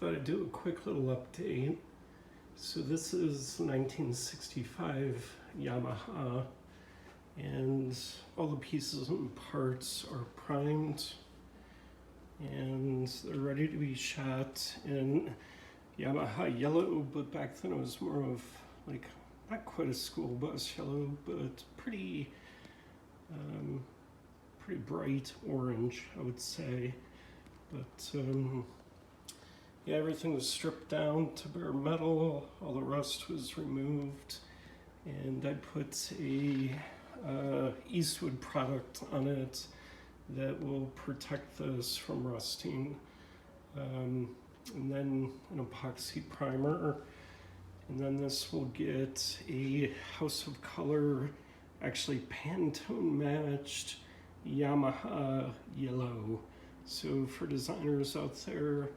Thought I'd do a quick little update. So this is 1965 Yamaha, and all the pieces and parts are primed and they're ready to be shot in Yamaha yellow, but back then it was more of like, not quite a school bus yellow, but pretty bright orange, I would say. But yeah, everything was stripped down to bare metal, all the rust was removed, and I put a Eastwood product on it that will protect this from rusting, and then an epoxy primer, and then this will get a House of Color, actually Pantone matched Yamaha yellow. So for designers out there,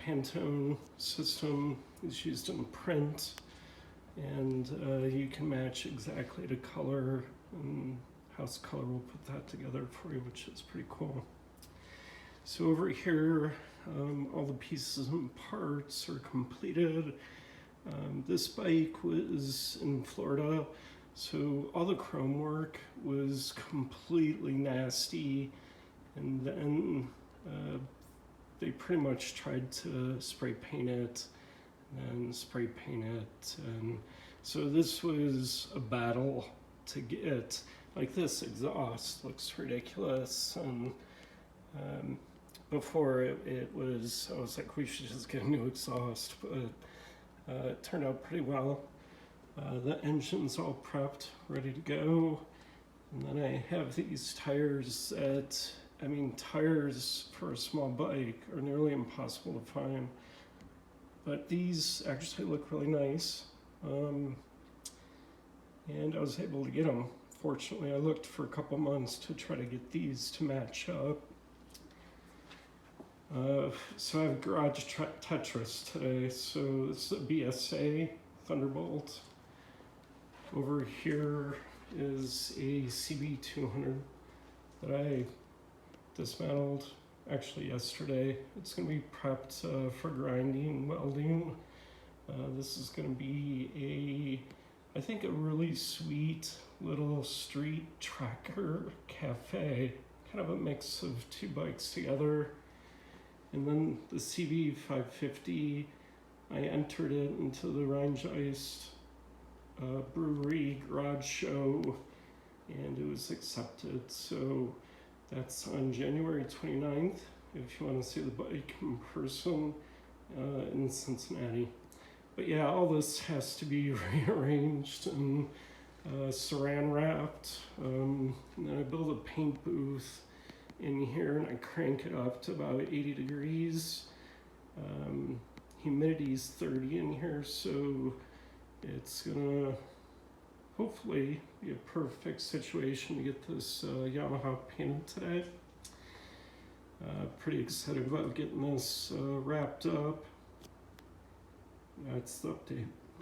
Pantone system is used in print, and you can match exactly the color, and House Color will put that together for you, which is pretty cool. So over here, all the pieces and parts are completed. This bike was in Florida, so all the chrome work was completely nasty, and then they pretty much tried to spray paint it and spray paint it, and so this was a battle to get. Like, this exhaust looks ridiculous, and before it was, I was like, we should just get a new exhaust, but it turned out pretty well. The engine's all prepped, ready to go, and then I have these tires that, I mean, tires for a small bike are nearly impossible to find, but these actually look really nice, and I was able to get them. Fortunately, I looked for a couple months to try to get these to match up. So I have Garage Tetris today. So this is a BSA Thunderbolt. Over here is a CB200 that I dismantled actually yesterday. It's going to be prepped for grinding, welding. This is going to be I think a really sweet little street tracker cafe, kind of a mix of two bikes together. And then the CB550, I entered it into the Rhinegeist Garage Show, and it was accepted. So that's on January 29th, if you want to see the bike in person in Cincinnati. But yeah, all this has to be rearranged and saran wrapped. And then I build a paint booth in here, and I crank it up to about 80 degrees. Humidity's 30 in here, so it's gonna hopefully be a perfect situation to get this Yamaha painted today. Pretty excited about getting this wrapped up. That's the update.